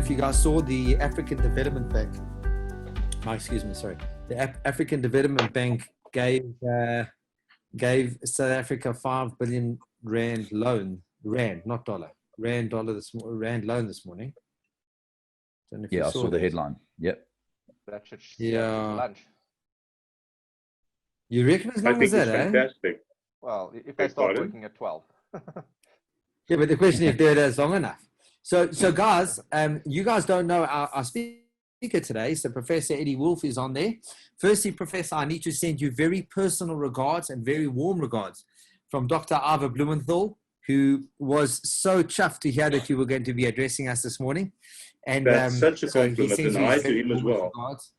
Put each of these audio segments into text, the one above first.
if you guys saw the African Development Bank. The African Development Bank gave South Africa 5 billion rand loan, not dollar, rand loan this morning. Don't know if you I saw the headline. Yep. That should lunch. You reckon as long as that, fantastic. Well, if they start working at 12. Yeah, but the question is if they're as long enough. So guys, you guys don't know our speaker today. So Professor Eddie Wolff is on there. Firstly, Professor, I need to send you very personal regards and very warm regards from Dr. Ava Blumenthal, who was so chuffed to hear that you were going to be addressing us this morning. And that's such a compliment, and I to him as well. Regards.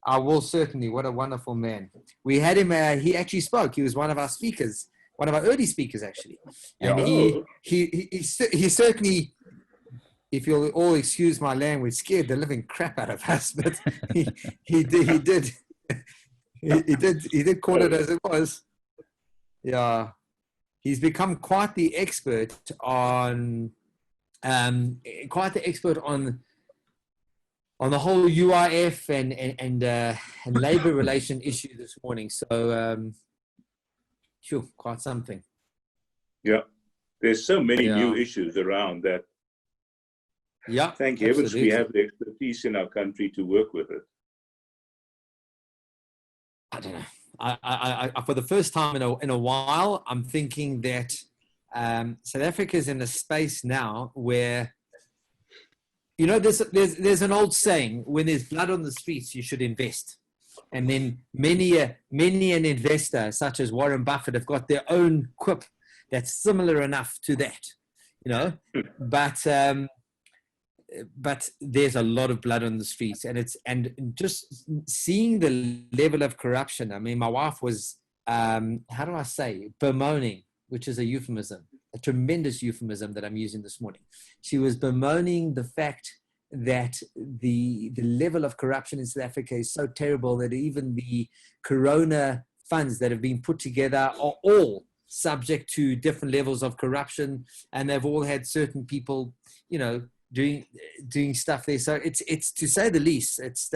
I will certainly. What a wonderful man. We had him, he actually spoke. He was one of our speakers, one of our early speakers, actually. And he certainly, if you'll all excuse my language, scared the living crap out of us, but he did call it as it was. Yeah. He's become quite the expert on the whole UIF and labor relation issue this morning. So, sure, quite something. Yeah, there's so many new issues around that. Yeah, thank heavens we have the expertise in our country to work with it. I don't know. I for the first time in a while, I'm thinking that South Africa is in a space now where, you know, there's an old saying: when there's blood on the streets, you should invest. And then many an investor, such as Warren Buffett, have got their own quip that's similar enough to that, you know. But there's a lot of blood on the streets, and just seeing the level of corruption. I mean, my wife was, how do I say, bemoaning, which is a euphemism, a tremendous euphemism that I'm using this morning. She was bemoaning the fact that the level of corruption in South Africa is so terrible that even the Corona funds that have been put together are all subject to different levels of corruption, and they've all had certain people, you know, doing stuff there. So it's to say the least, it's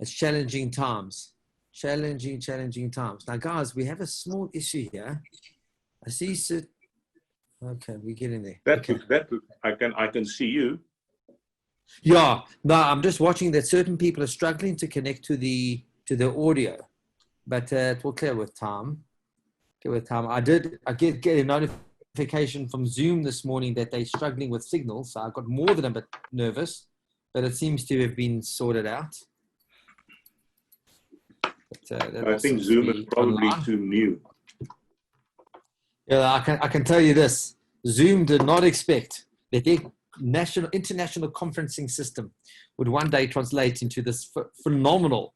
challenging times. Challenging times. Now, guys, we have a small issue here. I see. Okay, we're getting there. That I can see you. Yeah. No, I'm just watching that certain people are struggling to connect to the audio, but it will clear with time. I get a notification from Zoom this morning that they're struggling with signal, so I got more than a bit nervous, but it seems to have been sorted out. But, I think Zoom is probably too new. Yeah, I can tell you this: Zoom did not expect that their international conferencing system would one day translate into this phenomenal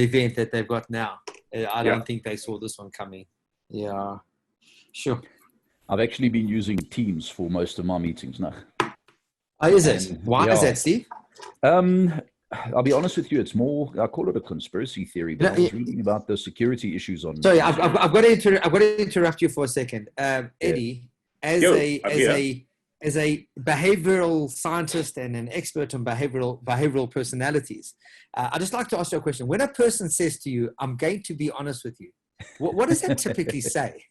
event that they've got now. I don't think they saw this one coming. Yeah. Sure. I've actually been using Teams for most of my meetings now. Oh, is it? Why is that, Steve? I'll be honest with you. It's more, I call it a conspiracy theory, but I was reading about the security issues on. Sorry, I've got to interrupt you for a second. Eddie, as a behavioral scientist and an expert on behavioral personalities, I'd just like to ask you a question. When a person says to you, "I'm going to be honest with you," what does that typically say?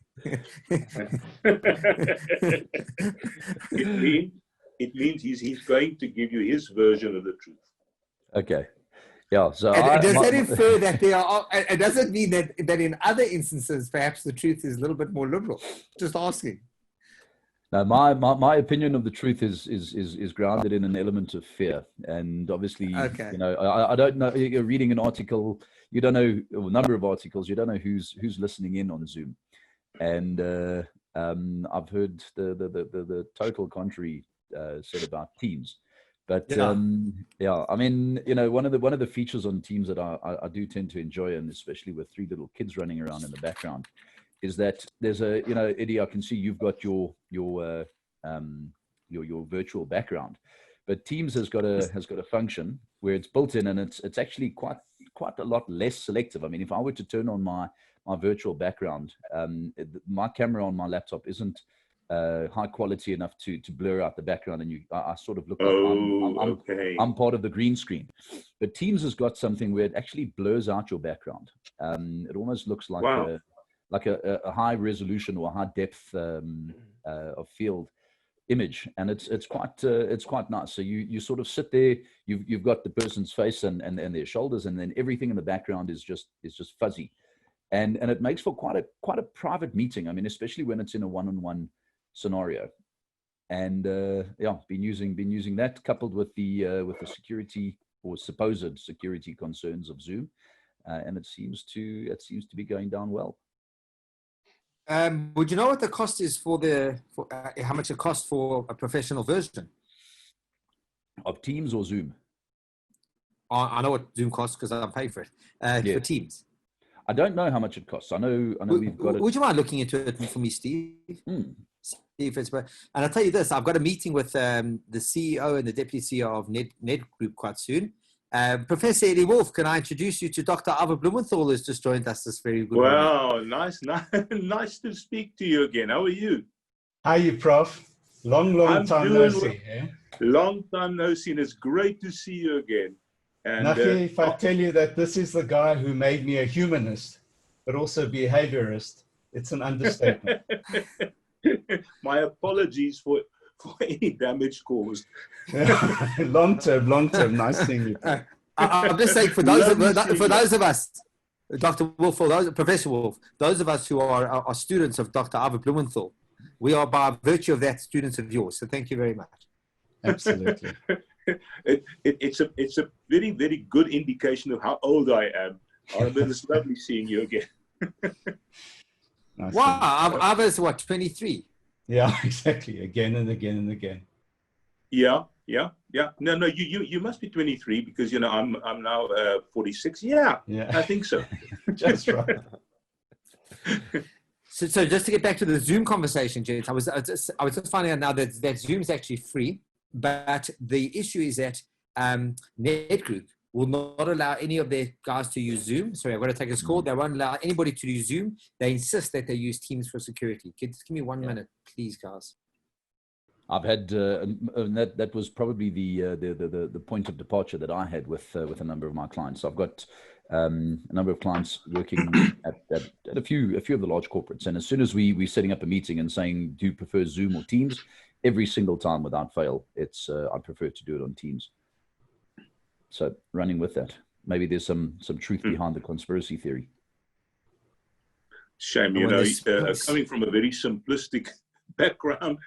It means he's going to give you his version of the truth. Okay. Yeah. So does that infer that there are? It doesn't mean that in other instances perhaps the truth is a little bit more liberal. Just asking. Now, my opinion of the truth is grounded in an element of fear, and obviously, you know, I don't know. You're reading an article, you don't know a number of articles, you don't know who's listening in on Zoom, and I've heard the total contrary said about Teams, but I mean, you know, one of the features on Teams that I do tend to enjoy, and especially with 3 little kids running around in the background, is that there's a, you know, Eddie, I can see you've got your virtual background, but Teams has got a function where it's built in, and it's actually quite a lot less selective. I mean, if I were to turn on my virtual background, my camera on my laptop isn't high quality enough to blur out the background, and I sort of look okay. I'm part of the green screen. But Teams has got something where it actually blurs out your background. It almost looks like a high resolution or high depth of field image, and it's quite nice. So you sort of sit there, you've got the person's face and their shoulders, and then everything in the background is just fuzzy, and it makes for quite a private meeting. I mean, especially when it's in a one-on-one scenario. And been using that coupled with the security or supposed security concerns of Zoom, and it seems to be going down well. Would you know what the cost is for how much it costs for a professional version of Teams or Zoom? I know what Zoom costs because I'm paying for it. Yes. For Teams, I don't know how much it costs. I know we've got it. Would you mind looking into it for me, Steve? See if it's, and I'll tell you this: I've got a meeting with the CEO and the deputy CEO of Ned Group quite soon. Professor Eddie Wolff, can I introduce you to Dr. Ava Blumenthal, who's just joined us this very good morning. Wow, nice to speak to you again. How are you? How are you, Prof? Long time no see. Yeah? Long time no see, and it's great to see you again. And Nafi, if I tell you that this is the guy who made me a humanist, but also behaviorist, it's an understatement. My apologies for any damage caused. long term, nice seeing you. I'm just saying for those of us, Dr. Wolff, Professor Wolff, those of us who are students of Dr. Ava Blumenthal, we are by virtue of that students of yours. So thank you very much. Absolutely. It's a very, very good indication of how old I am. It's lovely seeing you again. Nice. Wow, Ava's what, 23? Yeah, exactly. Again and again and again. Yeah. No, you must be 23 because I'm now 46. Yeah, I think so. Just right. So just to get back to the Zoom conversation, gents, I was just finding out now that Zoom is actually free, but the issue is that Ned Group will not allow any of their guys to use Zoom. Sorry, I've got to take a call. They won't allow anybody to use Zoom. They insist that they use Teams for security. Just give me 1 minute, please, guys. I've had that was probably the point of departure that I had with a number of my clients. So I've got a number of clients working at a few of the large corporates, and as soon as we're setting up a meeting and saying, do you prefer Zoom or Teams, every single time without fail, it's I prefer to do it on Teams. So running with that, maybe there's some truth behind the conspiracy theory. Shame, coming from a very simplistic background,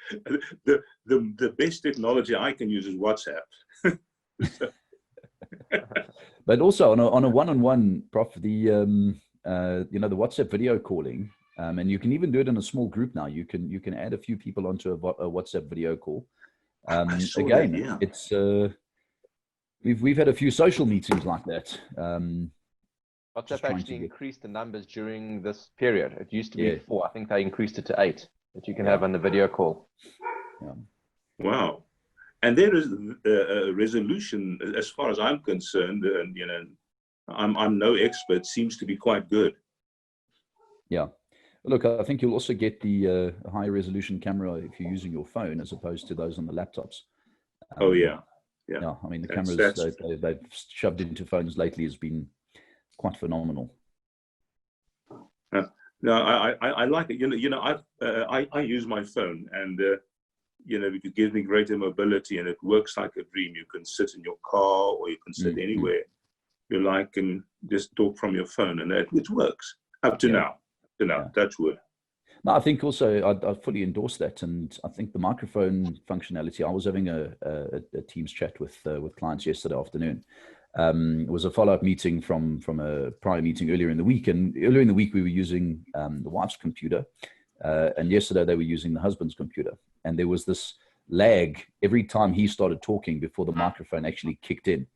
the best technology I can use is WhatsApp. But also on a one-on-one, Prof, the WhatsApp video calling, and you can even do it in a small group now. You can add a few people onto a WhatsApp video call. Again, that, yeah. It's we've had a few social meetings like that. WhatsApp actually increased the numbers during this period. It used to be 4. I think they increased it to 8 that you can have on the video call. Yeah. Wow. And there is a resolution, as far as I'm concerned, and I'm no expert, seems to be quite good. Yeah. Look, I think you'll also get the high resolution camera if you're using your phone as opposed to those on the laptops. Yeah. I mean, the cameras they've shoved into phones lately has been quite phenomenal. No, I like it. I use my phone, and it gives me greater mobility, and it works like a dream. You can sit in your car, or you can sit anywhere you like, and just talk from your phone, and it works up to now. Touch wood. No, I think also I fully endorse that, and I think the microphone functionality. I was having a Teams chat with clients yesterday afternoon. It was a follow-up meeting from a prior meeting earlier in the week, and earlier in the week we were using the wife's computer, and yesterday they were using the husband's computer, and there was this lag every time he started talking before the microphone actually kicked in.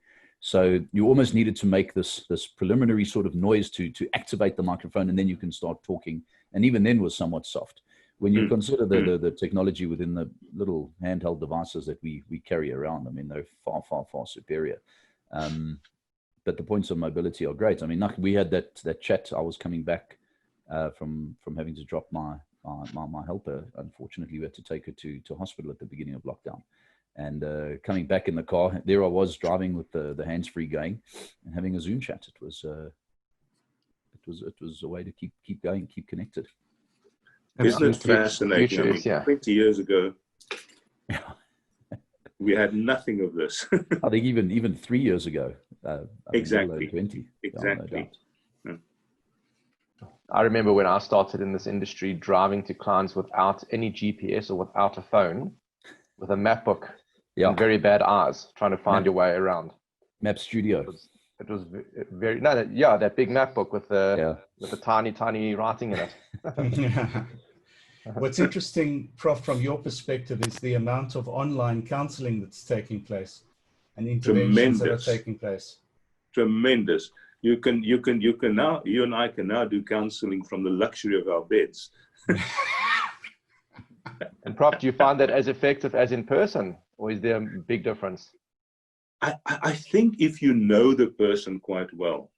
So you almost needed to make this preliminary sort of noise to activate the microphone, and then you can start talking. And even then was somewhat soft. When you consider the technology within the little handheld devices that we carry around, I mean, they're far, far, far superior. But the points of mobility are great. I mean, we had that chat. I was coming back from having to drop my my helper, unfortunately, we had to take her to hospital at the beginning of lockdown. And coming back in the car, there I was driving with the hands-free going and having a Zoom chat. It was a way to keep going, keep connected. Isn't it fascinating? I mean, 20 years ago, we had nothing of this. I think even 3 years ago. Exactly. 20. Exactly. No I remember when I started in this industry, driving to clients without any GPS or without a phone, with a map book and very bad eyes, trying to find your way around. Map Studio. It was very that big map book with the tiny writing in it. What's interesting, Prof, from your perspective, is the amount of online counseling that's taking place and interventions that are taking place. Tremendous. You now, you and I can now do counseling from the luxury of our beds. And Prof, do you find that as effective as in person, or is there a big difference? I think if you know the person quite well,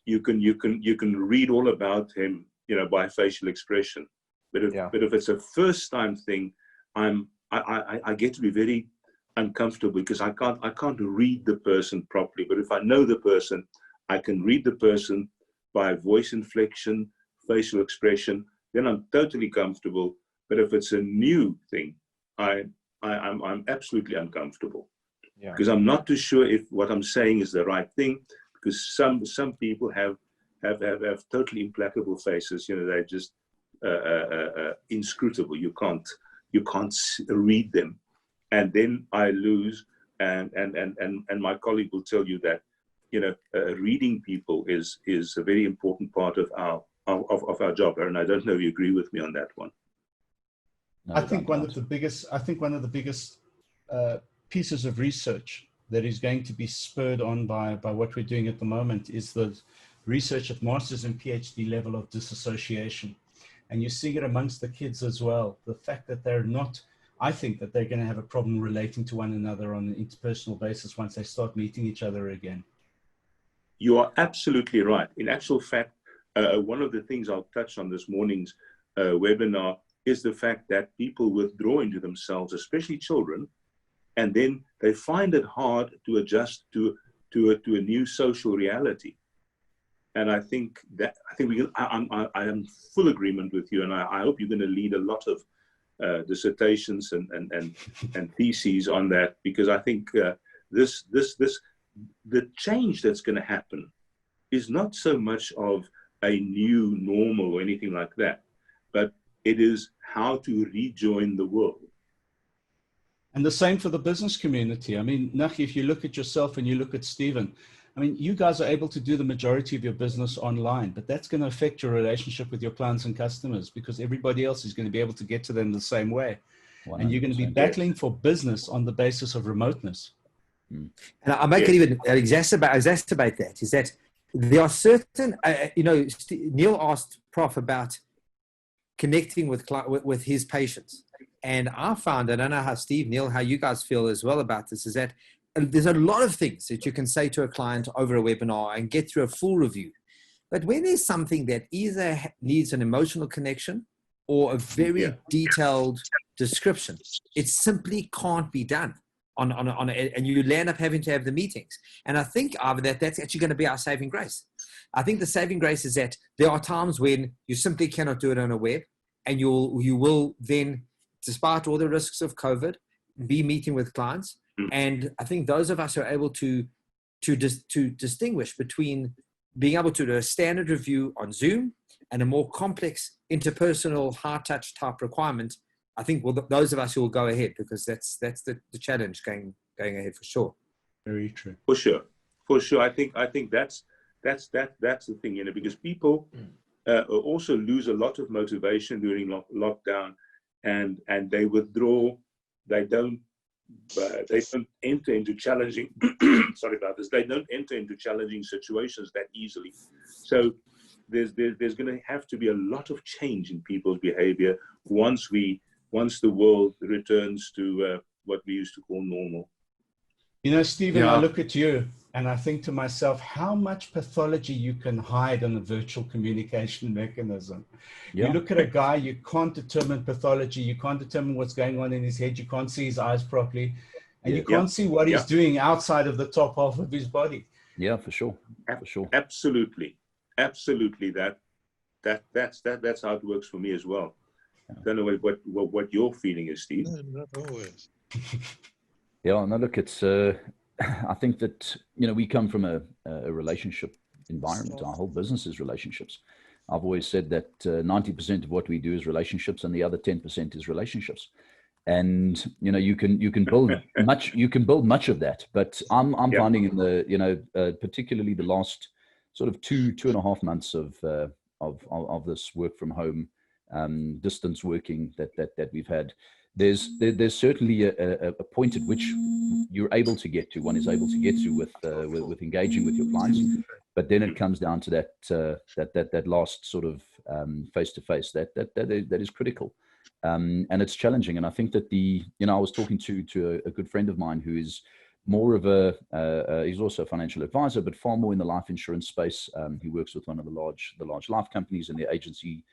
you can read all about him, by facial expression. But if it's a first time thing, I get to be very uncomfortable because I can't read the person properly. But if I know the person, I can read the person by voice inflection, facial expression. Then I'm totally comfortable. But if it's a new thing, I'm absolutely uncomfortable because I'm not too sure if what I'm saying is the right thing. Because some people have totally implacable faces. They're just inscrutable. You can't read them, and then I lose. And my colleague will tell you that reading people is a very important part of our job. And I don't know if you agree with me on that one. No, I think one of the biggest pieces of research that is going to be spurred on by what we're doing at the moment is the research at master's and PhD level of disassociation. And you see it amongst the kids as well. The fact that I think that they're going to have a problem relating to one another on an interpersonal basis once they start meeting each other again. You are absolutely right. In actual fact, one of the things I'll touch on this morning's webinar is the fact that people withdraw into themselves, especially children, and then they find it hard to adjust to a new social reality. And I think I am full agreement with you, and I hope you're going to lead a lot of dissertations and theses on that, because I think the change that's going to happen is not so much of a new normal or anything like that, but it is how to rejoin the world. And the same for the business community. I mean, Nachi, if you look at yourself and you look at Stephen, I mean, you guys are able to do the majority of your business online, but that's going to affect your relationship with your clients and customers because everybody else is going to be able to get to them the same way. 100%. And you're going to be battling for business on the basis of remoteness. And I make it even exacerbate that, is that there are certain, Neil asked Prof about connecting with his patients. And I found, I don't know how Steve, Neil, how you guys feel as well about this, is that there's a lot of things that you can say to a client over a webinar and get through a full review. But when there's something that either needs an emotional connection or a very detailed description, it simply can't be done and you end up having to have the meetings. And I think that's actually going to be our saving grace. I think the saving grace is that there are times when you simply cannot do it on a web, and you will then, despite all the risks of COVID, be meeting with clients. And I think those of us who are able to distinguish between being able to do a standard review on Zoom and a more complex interpersonal high-touch type requirement, I think those of us who will go ahead, because that's the challenge going ahead for sure. Very true. For sure. I think that's the thing, because people also lose a lot of motivation during lockdown, and they withdraw. They don't enter into challenging. Sorry about this. They don't enter into challenging situations that easily. So there's going to have to be a lot of change in people's behavior once the world returns to what we used to call normal. Stephen, I look at you And I think to myself, how much pathology you can hide on a virtual communication mechanism. Yeah. You look at a guy, you can't determine pathology, you can't determine what's going on in his head, you can't see his eyes properly, and you can't see what he's doing outside of the top half of his body. Yeah, for sure. For sure. Absolutely. Absolutely. That's how it works for me as well. I don't know what your feeling is, Steve. No, not always. Yeah, no, look, it's, I think that, you know, we come from a relationship environment. Our whole business is relationships. I've always said that 90% of what we do is relationships, and the other 10% is relationships. And, you know, you can build much of that, but I'm finding in the, you know, particularly the last sort of two and a half months of this work from home, distance working that we've had, there's certainly a point at which one is able to get to with engaging with your clients, but then it comes down to that last sort of face to face that is critical, and it's challenging. And I think that I was talking to a good friend of mine who is more of he's also a financial advisor, but far more in the life insurance space. He works with one of the large life companies in the agency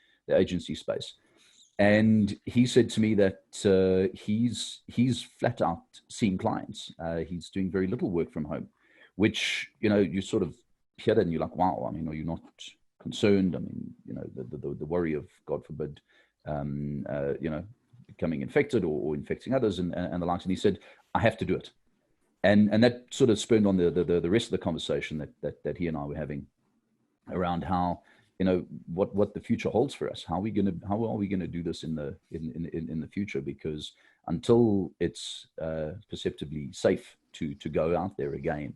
space. And he said to me that he's flat out seeing clients. He's doing very little work from home, which, you know, you sort of hear that and you're like, wow, I mean, are you not concerned? I mean, you know, the worry of, God forbid, you know, becoming infected or infecting others and the likes. And he said, I have to do it. And that sort of spurned on the rest of the conversation that he and I were having around how, you know, what the future holds for us. How are we going to do this in the future? Because until it's perceptibly safe to go out there again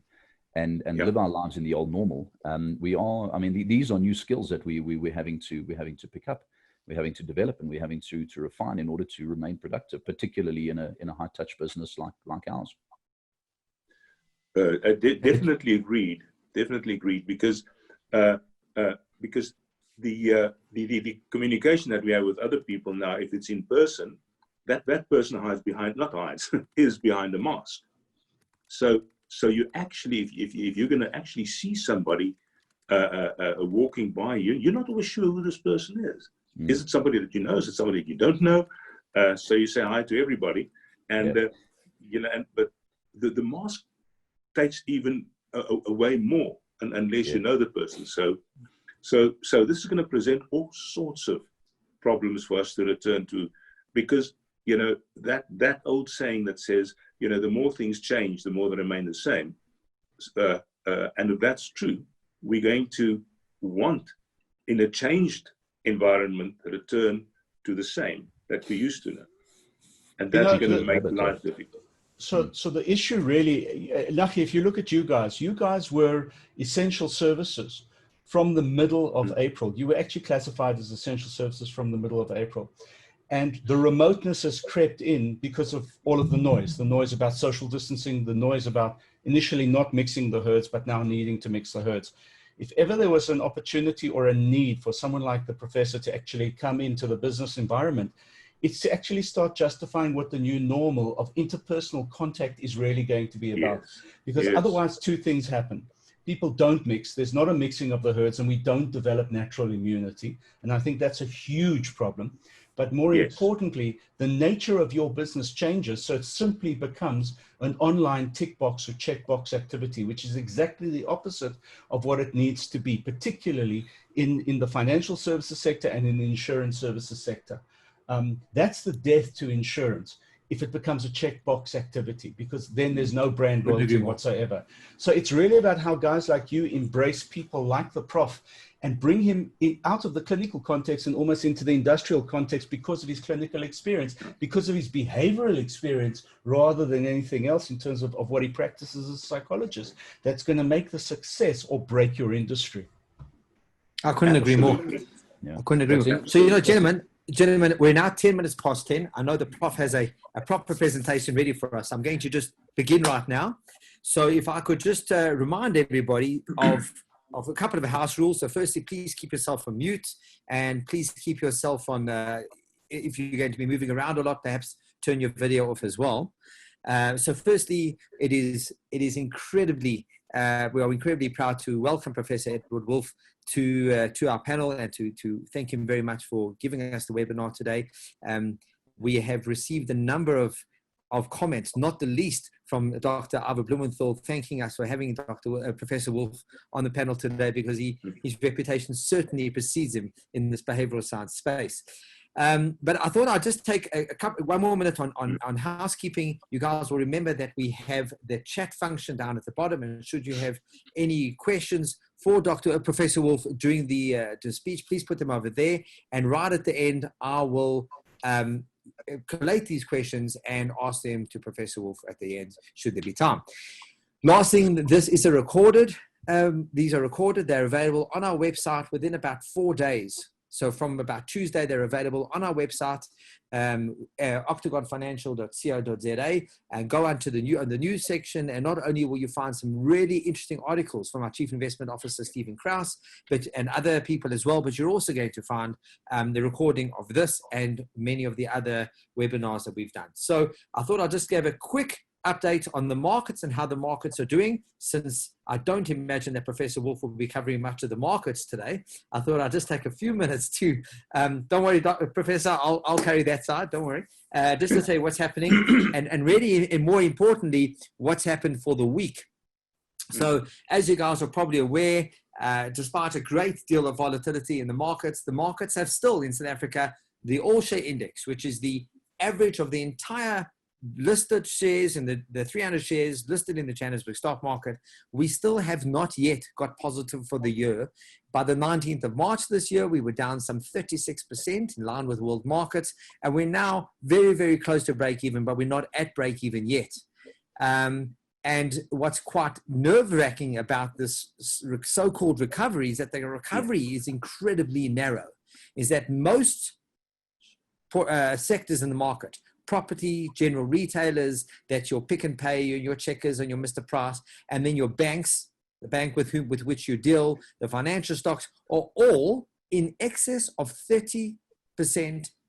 and live our lives in the old normal, these are new skills that we're having to pick up, we're having to develop, and we're having to refine in order to remain productive, particularly in a high touch business like ours. Definitely agreed. Because the communication that we have with other people now, if it's in person, that person is behind a mask. So you actually, if you're going to actually see somebody walking by you, you're not always sure who this person is. Is it somebody that you know? Is it somebody that you don't know? So you say hi to everybody, and you know, but the mask takes even away more, unless you know the person. So this is going to present all sorts of problems for us to return to, because, you know, that old saying that says, you know, the more things change, the more they remain the same. And if that's true, we're going to want, in a changed environment, a return to the same that we used to know. And that's going to make life difficult. So the issue really, luckily, if you look at you guys were essential services from the middle of April. You were actually classified as essential services from the middle of April. And the remoteness has crept in because of all of the noise about social distancing, the noise about initially not mixing the herds, but now needing to mix the herds. If ever there was an opportunity or a need for someone like the professor to actually come into the business environment, it's to actually start justifying what the new normal of interpersonal contact is really going to be about. Because otherwise two things happen. People don't mix, there's not a mixing of the herds, and we don't develop natural immunity. And I think that's a huge problem. But more importantly, the nature of your business changes. So it simply becomes an online tick box or checkbox activity, which is exactly the opposite of what it needs to be, particularly in the financial services sector and in the insurance services sector. That's the death to insurance if it becomes a checkbox activity, because then there's no brand loyalty whatsoever. So it's really about how guys like you embrace people like the Prof and bring him out of the clinical context and almost into the industrial context because of his clinical experience, because of his behavioral experience, rather than anything else in terms of what he practices as a psychologist. That's going to make the success or break your industry. I couldn't agree more. I couldn't agree more. So, you know, gentlemen, we're now 10 minutes past 10. I know the Prof has a proper presentation ready for us. I'm going to just begin right now. So if I could just remind everybody of a couple of house rules. So firstly, please keep yourself on mute, and please keep yourself on, if you're going to be moving around a lot, perhaps turn your video off as well. So firstly, it is incredibly we are incredibly proud to welcome Professor Edward Wolff to our panel and to thank him very much for giving us the webinar today. We have received a number of comments, not the least from Dr. Ava Blumenthal, thanking us for having Professor Wolff on the panel today, because his reputation certainly precedes him in this behavioral science space. But I thought I'd just take one more minute on housekeeping. You guys will remember that we have the chat function down at the bottom, and should you have any questions for Professor Wolff during the speech, please put them over there. And right at the end, I will collate these questions and ask them to Professor Wolff at the end, should there be time. Last thing, this is a recorded. These are recorded. They're available on our website within about 4 days. So from about Tuesday, they're available on our website, octagonfinancial.co.za, and go onto the news section. And not only will you find some really interesting articles from our Chief Investment Officer, Stephen Krause, and other people as well, but you're also going to find the recording of this and many of the other webinars that we've done. So I thought I'd just give a quick update on the markets and how the markets are doing, since I don't imagine that Professor Wolff will be covering much of the markets today. I thought I'd just take a few minutes to, don't worry, Professor, I'll carry that side, don't worry, just to tell you what's happening and really, and more importantly, what's happened for the week. So as you guys are probably aware, despite a great deal of volatility in the markets have still, in South Africa, the all-share index, which is the average of the entire listed shares and the 300 shares listed in the Johannesburg stock market, we still have not yet got positive for the year. By the 19th of March this year, we were down some 36% in line with world markets, and we're now very, very close to break even, but we're not at break even yet. And what's quite nerve-wracking about this so-called recovery is that the recovery is incredibly narrow, is that most sectors in the market, property, general retailers, that's your Pick and Pay, your Checkers and your Mr. Price, and then your banks, the bank with which you deal, the financial stocks, are all in excess of 30%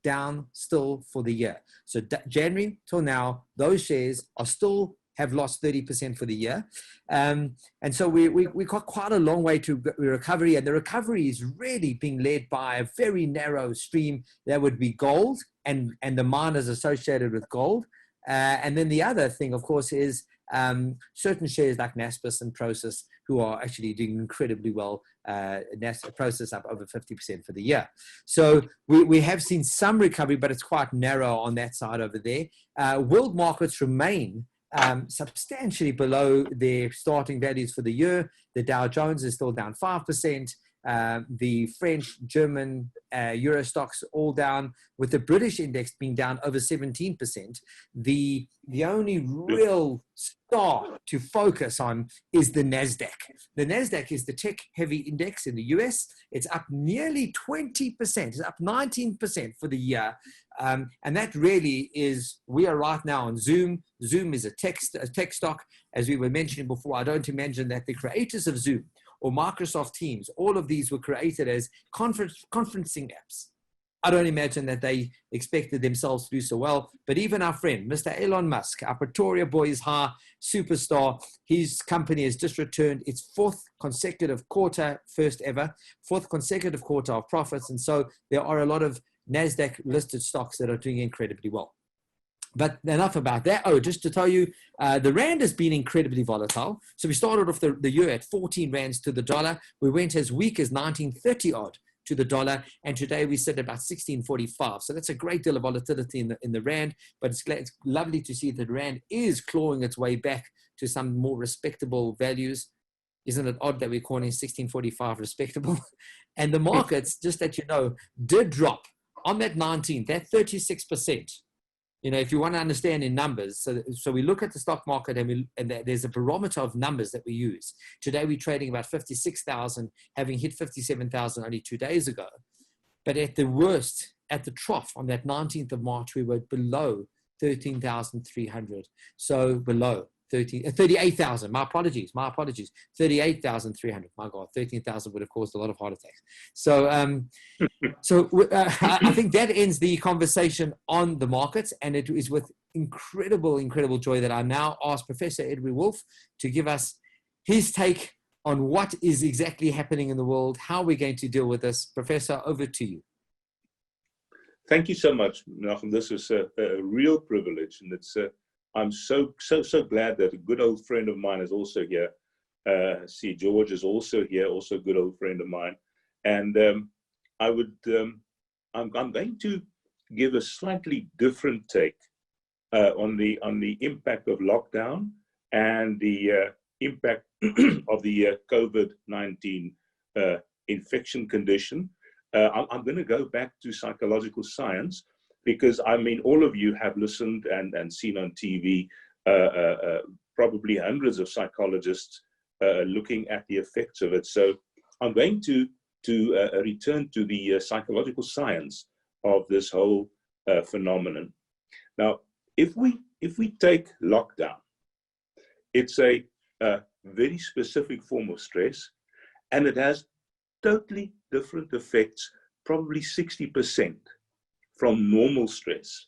down still for the year. So January till now, those shares are still have lost 30% for the year. And so we got quite a long way to recovery, and the recovery is really being led by a very narrow stream. That would be gold and the miners associated with gold. And then the other thing, of course, is certain shares like Naspers and Prosus, who are actually doing incredibly well. Prosus up over 50% for the year. So we have seen some recovery, but it's quite narrow on that side over there. World markets remain substantially below their starting values for the year. The Dow Jones is still down 5%. The French, German, Euro stocks all down, with the British index being down over 17%. The only real star to focus on is the NASDAQ. The NASDAQ is the tech-heavy index in the US. It's up nearly 20%. It's up 19% for the year. And that really is, we are right now on Zoom. Zoom is a tech stock. As we were mentioning before, I don't imagine that the creators of Zoom or Microsoft Teams, all of these were created as conferencing apps. I don't imagine that they expected themselves to do so well. But even our friend, Mr. Elon Musk, our Pretoria Boys High superstar, his company has just returned its fourth consecutive quarter of profits. And so there are a lot of NASDAQ listed stocks that are doing incredibly well. But enough about that. Oh, just to tell you, the Rand has been incredibly volatile. So we started off the year at 14 Rands to the dollar. We went as weak as 1930 odd to the dollar. And today we sit at about 1645. So that's a great deal of volatility in the Rand. But it's lovely to see that the Rand is clawing its way back to some more respectable values. Isn't it odd that we're calling 1645 respectable? And the markets, just that you know, did drop on that 19th, that 36%. You know, if you want to understand in numbers, so we look at the stock market and there's a barometer of numbers that we use. Today we're trading about 56,000, having hit 57,000 only 2 days ago. But at the worst, at the trough on that 19th of March, we were below 13,300. So below 38,000. My apologies. 38,300. My God, 13,000 would have caused a lot of heart attacks. So, I think that ends the conversation on the markets, and it is with incredible joy that I now ask Professor Edward Wolff to give us his take on what is exactly happening in the world, how we're going to deal with this. Professor, over to you. Thank you so much, Menachem. This is a real privilege, and it's I'm so glad that a good old friend of mine is also here. See, George is also here, also a good old friend of mine, and I'm going to give a slightly different take on the impact of lockdown and the impact of the COVID-19 infection condition. I'm going to go back to psychological science, because I mean, all of you have listened and seen on TV probably hundreds of psychologists looking at the effects of it. So I'm going to return to the psychological science of this whole phenomenon. Now, if we take lockdown, it's a very specific form of stress, and it has totally different effects, probably 60% from normal stress.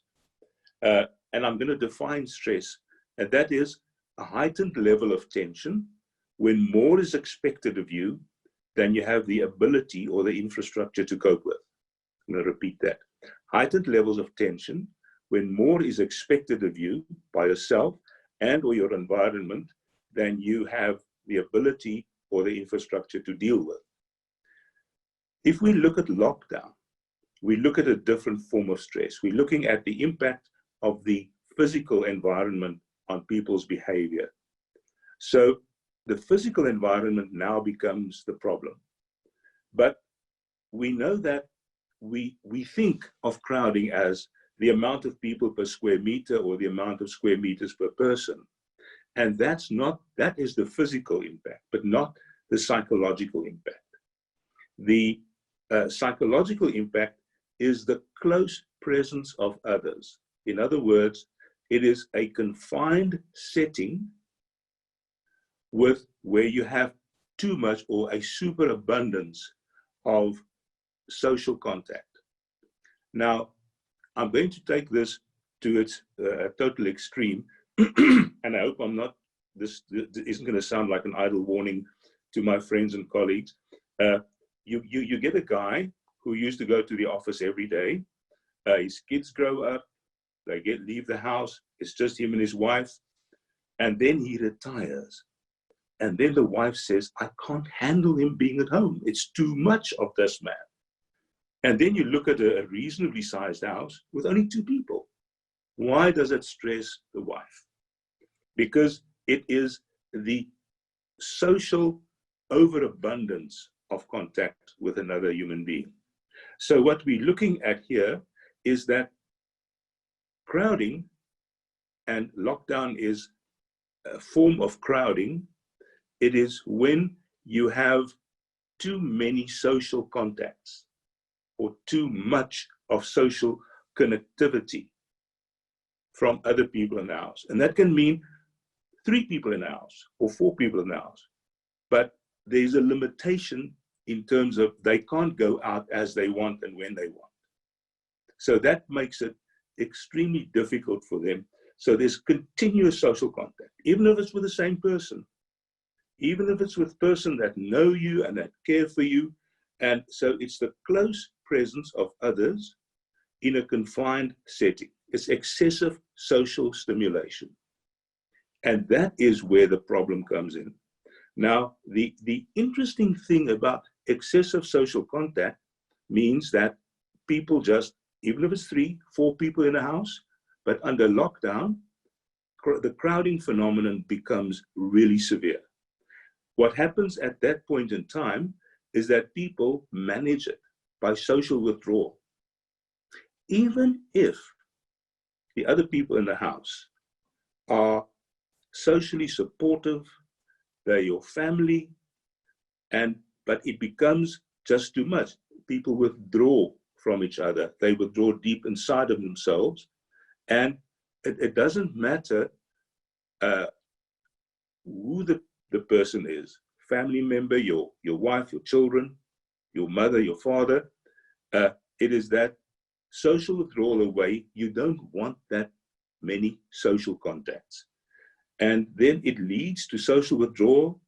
And I'm going to define stress, and that is a heightened level of tension when more is expected of you than you have the ability or the infrastructure to cope with. I'm going to repeat that. Heightened levels of tension when more is expected of you by yourself and or your environment than you have the ability or the infrastructure to deal with. If we look at lockdown, we look at a different form of stress. We're looking at the impact of the physical environment on people's behavior. So the physical environment now becomes the problem. But we know that we think of crowding as the amount of people per square meter or the amount of square meters per person. And that is the physical impact, but not the psychological impact. The psychological impact is the close presence of others. In other words, it is a confined setting where you have too much or a superabundance of social contact. Now, I'm going to take this to its total extreme, and I hope this isn't going to sound like an idle warning to my friends and colleagues. You get a guy who used to go to the office every day. His kids grow up, they leave the house, it's just him and his wife, and then he retires. And then the wife says, I can't handle him being at home. It's too much of this man. And then you look at a reasonably sized house with only 2 people. Why does it stress the wife? Because it is the social overabundance of contact with another human being. So what we're looking at here is that crowding, and lockdown is a form of crowding. It is when you have too many social contacts or too much of social connectivity from other people in the house. And that can mean 3 people in the house or 4 people in the house. But there's a limitation in terms of they can't go out as they want and when they want. So that makes it extremely difficult for them. So there's continuous social contact, even if it's with the same person, even if it's with person that know you and that care for you. And so it's the close presence of others in a confined setting. It's excessive social stimulation. And that is where the problem comes in. Now, the interesting thing about excessive social contact means that people just, even if it's 3, 4 people in a house, but under lockdown, the crowding phenomenon becomes really severe. What happens at that point in time is that people manage it by social withdrawal. Even if the other people in the house are socially supportive, they're your family, but it becomes just too much. People withdraw from each other. They withdraw deep inside of themselves, and it doesn't matter who the person is, family member, your wife, your children, your mother, your father. It is that social withdrawal away. You don't want that many social contacts. And then it leads to social withdrawal,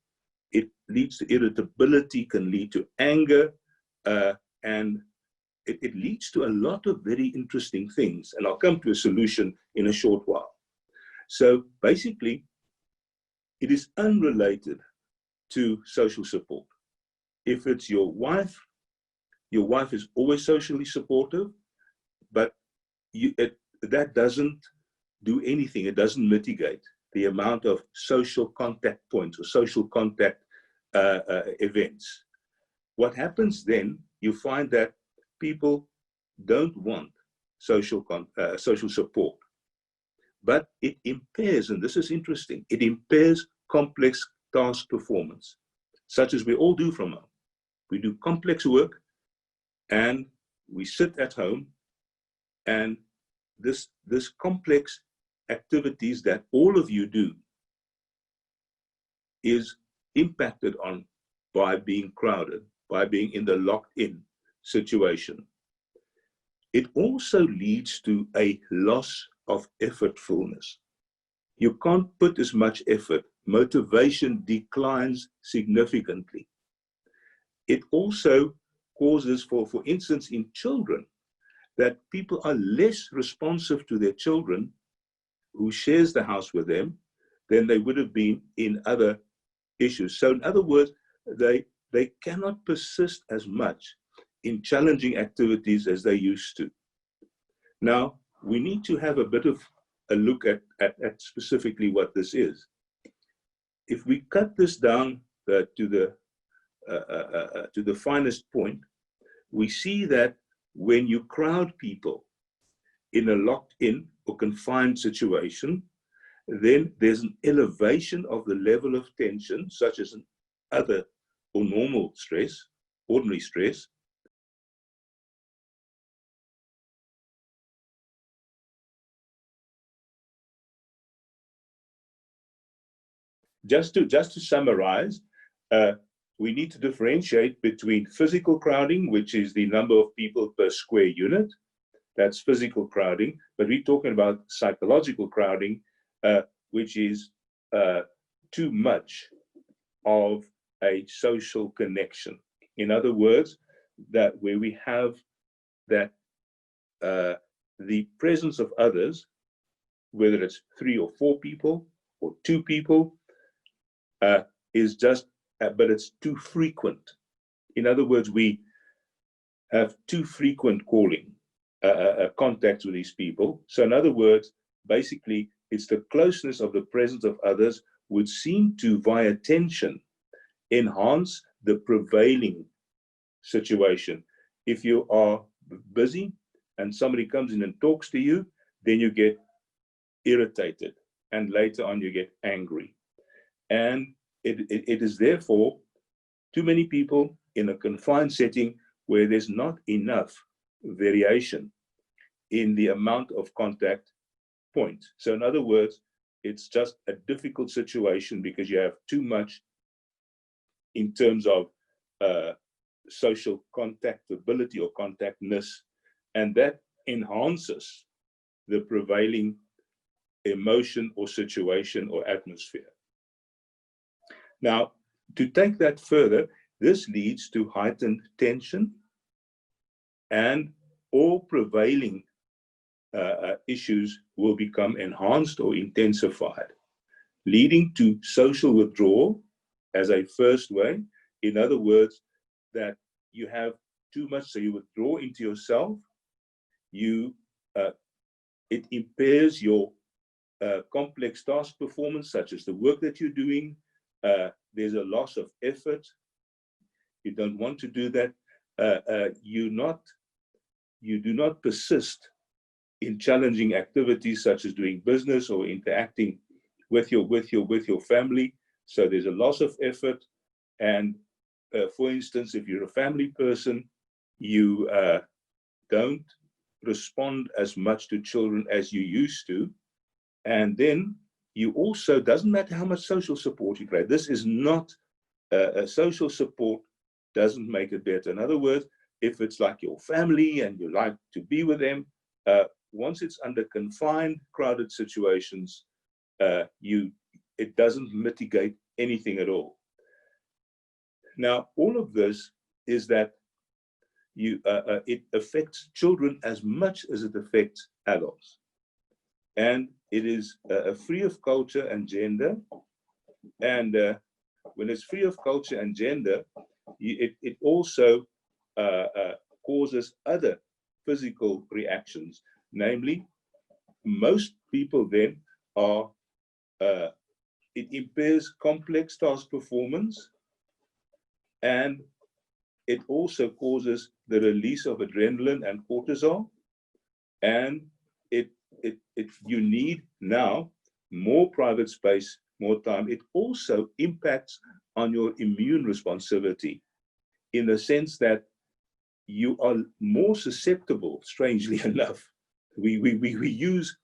it leads to irritability, can lead to anger, and it leads to a lot of very interesting things. And I'll come to a solution in a short while. So basically, it is unrelated to social support. If it's your wife is always socially supportive, but that doesn't do anything. It doesn't mitigate the amount of social contact points or social contact events. What happens then, you find that people don't want social support, but it impairs, and this is interesting, it impairs complex task performance, such as we all do from home. We do complex work and we sit at home, and this complex activities that all of you do is impacted on by being crowded, by being in the locked-in situation. It also leads to a loss of effortfulness. You can't put as much effort. Motivation declines significantly. It also causes, for instance, in children, that people are less responsive to their children who shares the house with them than they would have been in other issues. So in other words, they cannot persist as much in challenging activities as they used to. Now, we need to have a bit of a look at specifically what this is. If we cut this down to the finest point, we see that when you crowd people in a locked-in or confined situation, then there's an elevation of the level of tension, such as an other or normal stress, ordinary stress. Just to summarize, we need to differentiate between physical crowding, which is the number of people per square unit. That's physical crowding. But we're talking about psychological crowding, which is too much of a social connection. In other words, that where we have that the presence of others, whether it's 3 or 4 people or 2 people, is just, but it's too frequent. In other words, we have too frequent calling contacts with these people. So in other words, basically, it's the closeness of the presence of others would seem to, via tension, enhance the prevailing situation. If you are busy and somebody comes in and talks to you, then you get irritated, and later on you get angry. And it is therefore too many people in a confined setting where there's not enough variation in the amount of contact points. So in other words, it's just a difficult situation because you have too much in terms of social contactability or contactness, and that enhances the prevailing emotion or situation or atmosphere. Now, to take that further, this leads to heightened tension, and all prevailing issues will become enhanced or intensified, leading to social withdrawal as a first way. In other words, that you have too much, so you withdraw into yourself. It impairs your complex task performance, such as the work that you're doing. There's a loss of effort. You don't want to do that. You do not persist in challenging activities such as doing business or interacting with your family. So there's a loss of effort. And for instance, if you're a family person, you don't respond as much to children as you used to. And then you also, doesn't matter how much social support you create, this is not a social support doesn't make it better. In other words, if it's like your family and you like to be with them, once it's under confined, crowded situations, it doesn't mitigate anything at all. Now, all of this is that it affects children as much as it affects adults. And it is free of culture and gender. And when it's free of culture and gender, it also causes other physical reactions. Namely, most people then are, it impairs complex task performance, and it also causes the release of adrenaline and cortisol, and you need now more private space, more time. It also impacts on your immune responsivity in the sense that you are more susceptible, strangely enough. We use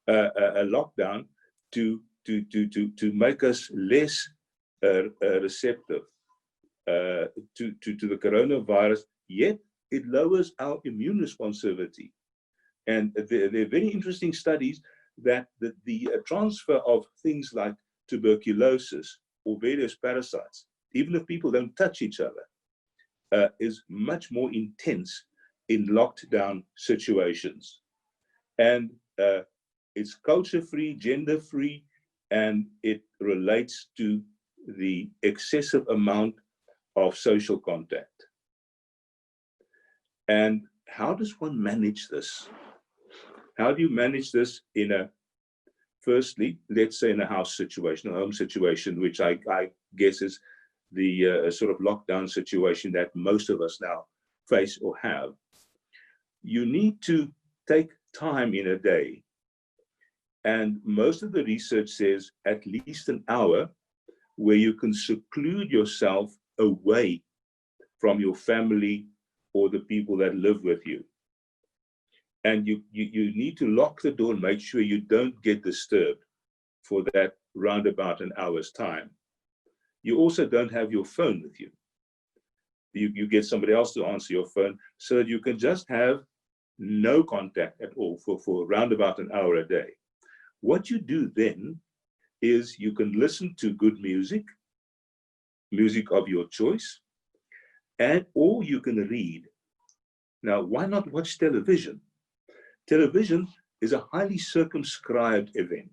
a lockdown to make us less receptive to the coronavirus, yet it lowers our immune responsivity. And there are very interesting studies that the transfer of things like tuberculosis or various parasites, even if people don't touch each other, is much more intense in locked down situations. And it's culture-free, gender-free, and it relates to the excessive amount of social contact. And how does one manage this? How do you manage this in a, firstly, let's say in a house situation, a home situation, which I guess is the sort of lockdown situation that most of us now face or have. You need to take time in a day. And most of the research says at least an hour where you can seclude yourself away from your family or the people that live with you. And you need to lock the door and make sure you don't get disturbed for that roundabout an hour's time. You also don't have your phone with you. You get somebody else to answer your phone so that you can just have no contact at all for around about an hour a day. What you do then is you can listen to good music of your choice, or you can read. Now, why not watch television? Television is a highly circumscribed event.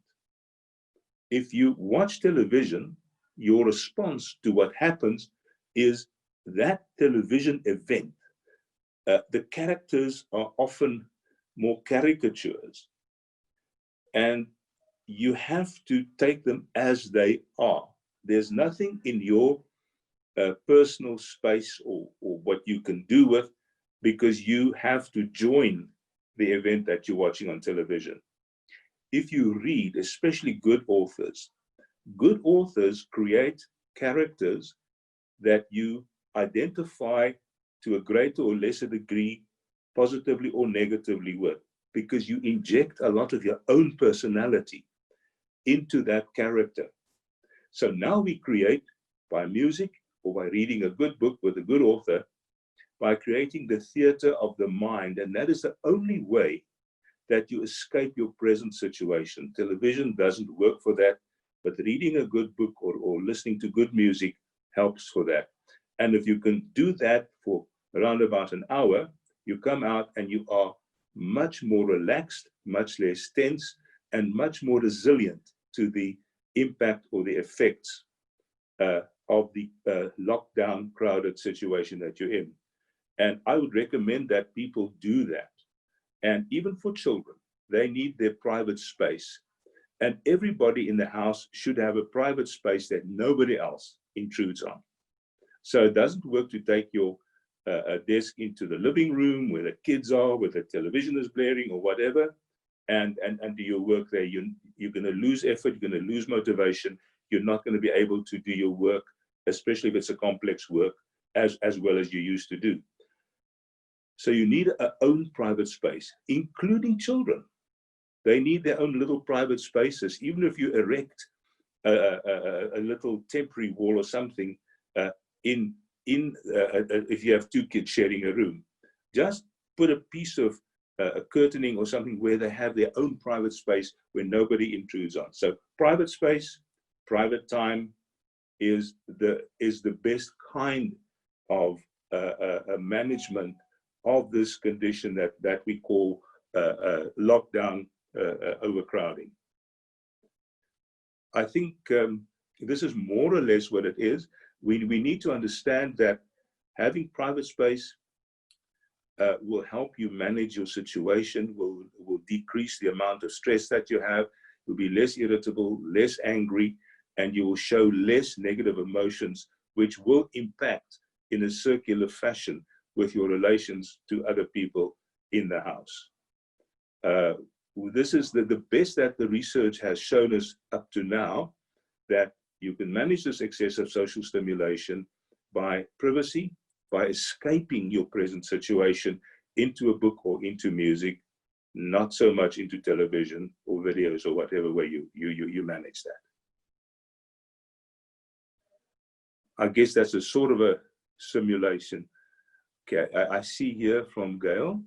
If you watch television, your response to what happens is that television event. The characters are often more caricatures, and you have to take them as they are. There's nothing in your personal space or what you can do with, because you have to join the event that you're watching on television. If you read, especially good authors create characters that you identify to a greater or lesser degree, positively or negatively with, because you inject a lot of your own personality into that character. So now we create, by music or by reading a good book with a good author, by creating the theater of the mind, and that is the only way that you escape your present situation. Television doesn't work for that, but reading a good book or listening to good music helps for that. And if you can do that for around about an hour, you come out and you are much more relaxed, much less tense, and much more resilient to the impact or the effects of the lockdown, crowded situation that you're in. And I would recommend that people do that. And even for children, they need their private space. And everybody in the house should have a private space that nobody else intrudes on. So it doesn't work to take your desk into the living room where the kids are, where the television is blaring or whatever, and do your work there. You're going to lose effort, you're going to lose motivation. You're not going to be able to do your work, especially if it's a complex work, as well as you used to do. So you need a own private space, including children. They need their own little private spaces. Even if you erect a little temporary wall or something if you have two kids sharing a room, just put a piece of curtaining or something where they have their own private space where nobody intrudes on. So private space, private time, is the best kind of management of this condition that we call lockdown overcrowding. I think this is more or less what it is. We need to understand that having private space will help you manage your situation, will decrease the amount of stress that you have, you'll be less irritable, less angry, and you will show less negative emotions, which will impact in a circular fashion with your relations to other people in the house. This is the best that the research has shown us up to now, that you can manage this excessive social stimulation by privacy, by escaping your present situation into a book or into music, not so much into television or videos or whatever way you manage that. I guess that's a sort of a simulation. Okay, I see here from Gail.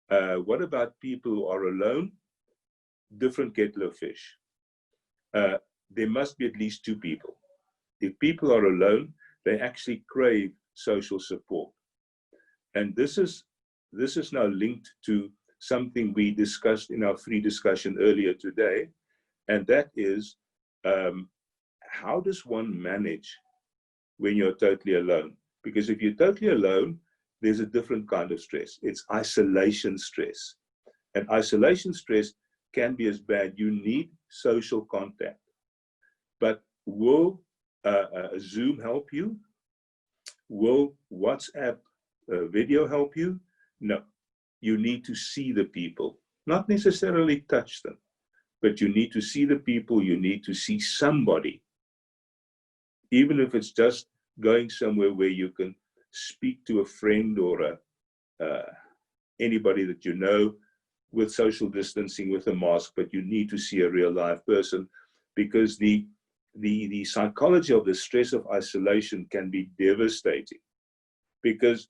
What about people who are alone? Different kettle of fish. There must be at least two people. If people are alone, they actually crave social support. And this is now linked to something we discussed in our free discussion earlier today, and that is how does one manage when you're totally alone? Because if you're totally alone, there's a different kind of stress. It's isolation stress. And isolation stress can be as bad. You need social contact. But will Zoom help you? Will WhatsApp video help you? No. You need to see the people, not necessarily touch them, but you need to see the people. You need to see somebody, even if it's just going somewhere where you can speak to a friend or anybody that you know with social distancing, with a mask, but you need to see a real live person, because the psychology of the stress of isolation can be devastating, because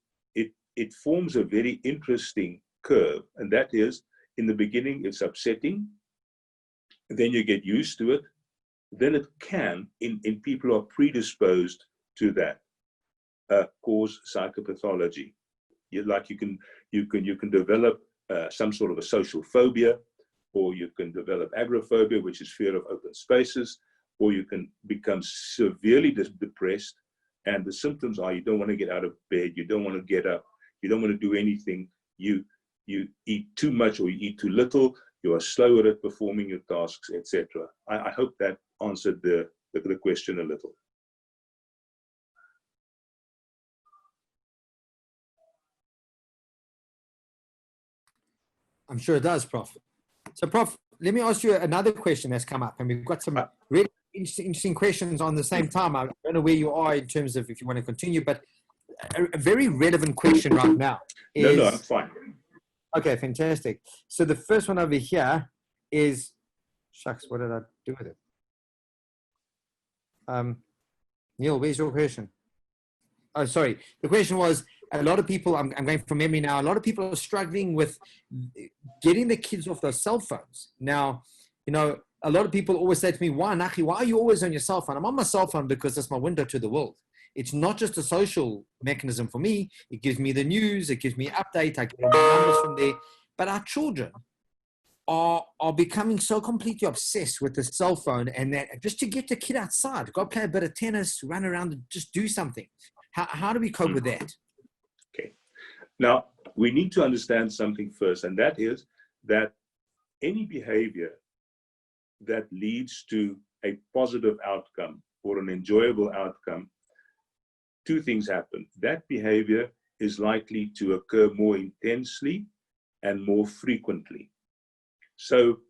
it forms a very interesting curve, and that is, in the beginning it's upsetting, then you get used to it, then it can, in people who are predisposed to that, cause psychopathology. You can develop some sort of a social phobia, or you can develop agoraphobia, which is fear of open spaces, or you can become severely depressed, and the symptoms are you don't want to get out of bed, you don't want to get up, you don't want to do anything, you eat too much or you eat too little, you are slower at performing your tasks, etc. I hope that answered the question a little. I'm sure it does, Prof. So, Prof, let me ask you another question that's come up, and we've got some really interesting questions on the same time. I don't know where you are in terms of if you want to continue, but a very relevant question right now is... No, I'm fine. Okay, fantastic. So the first one over here is... Shucks, what did I do with it? Neil, where's your question? Oh, sorry. The question was, a lot of people, I'm going from memory now, a lot of people are struggling with getting the kids off their cell phones. Now, you know, a lot of people always say to me, why are you always on your cell phone? I'm on my cell phone because that's my window to the world. It's not just a social mechanism for me. It gives me the news. It gives me updates. I get numbers from there. But our children are becoming so completely obsessed with the cell phone, and that just to get the kid outside, go play a bit of tennis, run around and just do something. How do we cope with that? Okay. Now, we need to understand something first, and that is that any behavior that leads to a positive outcome or an enjoyable outcome, two things happen. That behavior is likely to occur more intensely and more frequently. So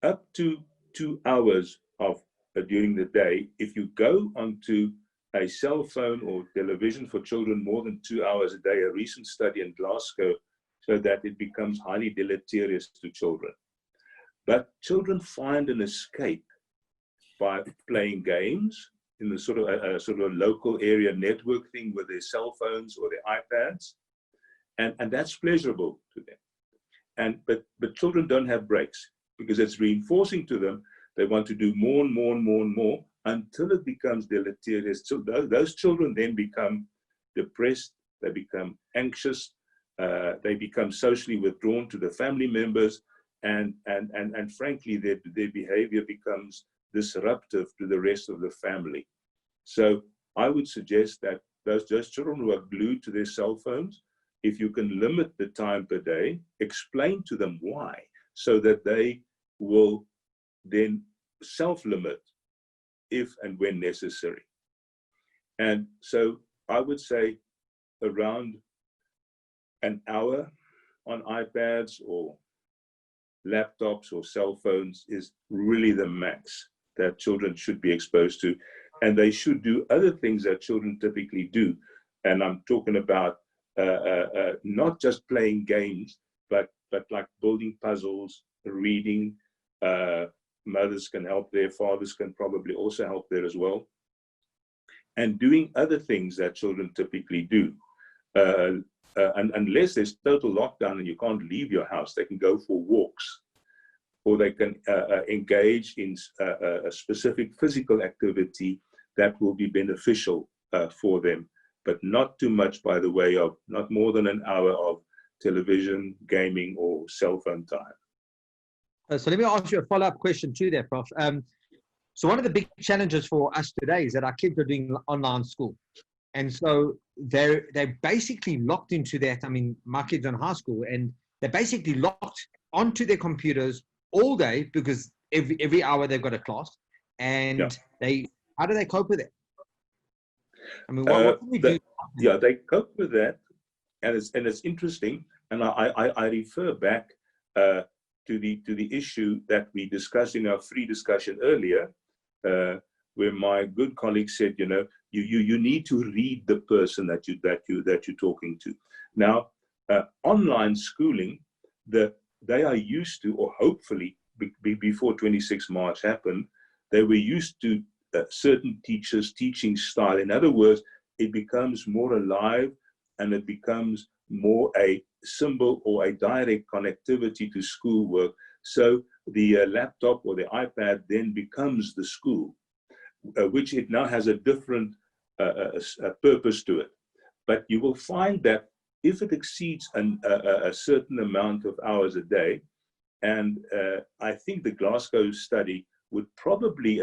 up to 2 hours of during the day, if you go onto a cell phone or television for children more than 2 hours a day, a recent study in Glasgow showed that it becomes highly deleterious to children. But children find an escape by playing games in the sort of a local area network thing with their cell phones or their iPads, and that's pleasurable to them. But children don't have breaks because it's reinforcing to them. They want to do more and more and more and more until it becomes deleterious. So those children then become depressed, they become anxious, they become socially withdrawn to the family members, and frankly, their behavior becomes disruptive to the rest of the family. So I would suggest that those children who are glued to their cell phones, if you can limit the time per day, explain to them why, so that they will then self-limit if and when necessary. And so I would say around an hour on iPads or laptops or cell phones is really the max that children should be exposed to. And they should do other things that children typically do. And I'm talking about not just playing games, but like building puzzles, reading. Mothers can help there, fathers can probably also help there as well. And doing other things that children typically do. And unless there's total lockdown and you can't leave your house, they can go for walks, or they can engage in a specific physical activity that will be beneficial for them, but not too much by the way of not more than an hour of television, gaming, or cell phone time. So let me ask you a follow-up question to that, Prof. So one of the big challenges for us today is that our kids are doing online school. And so they're basically locked into that. I mean, my kids are in high school, and they're basically locked onto their computers all day, because every hour they've got a class. And how do they cope with it? I mean, what can we do? Yeah, they cope with that. And it's interesting. And I refer back to the issue that we discussed in our free discussion earlier, where my good colleague said, you know, you need to read the person that you're talking to. Now, online schooling, they are used to, or hopefully before 26 March happened, they were used to certain teachers' teaching style. In other words, it becomes more alive, and it becomes more a symbol or a direct connectivity to schoolwork. So the laptop or the iPad then becomes the school, which it now has a different purpose to it. But you will find that if it exceeds a certain amount of hours a day, and I think the Glasgow study would probably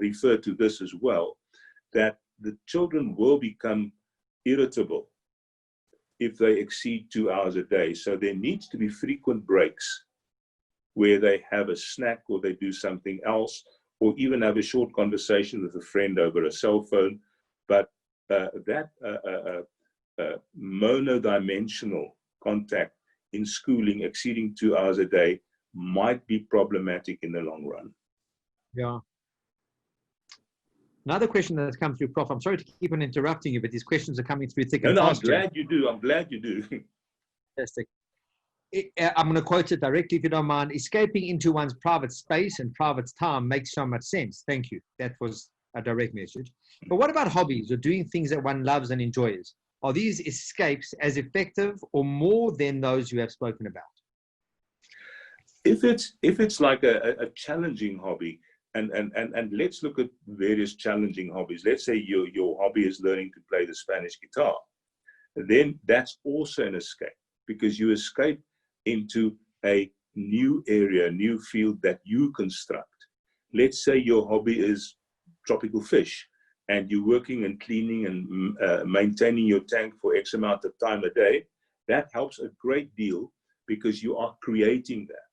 refer to this as well, that the children will become irritable if they exceed 2 hours a day. So there needs to be frequent breaks where they have a snack, or they do something else, or even have a short conversation with a friend over a cell phone. But that monodimensional contact in schooling exceeding 2 hours a day might be problematic in the long run. Yeah. Another question that's come through, Prof. I'm sorry to keep on interrupting you, but these questions are coming through thick and fast. I'm glad you do. I'm glad you do. Fantastic. I'm going to quote it directly, if you don't mind. Escaping into one's private space and private time makes so much sense. Thank you. That was a direct message. But what about hobbies, or doing things that one loves and enjoys? Are these escapes as effective or more than those you have spoken about? If it's like a challenging hobby, and let's look at various challenging hobbies. Let's say your hobby is learning to play the Spanish guitar. Then that's also an escape, because you escape into a new area, new field that you construct. Let's say your hobby is tropical fish, and you're working and cleaning and maintaining your tank for X amount of time a day. That helps a great deal, because you are creating that.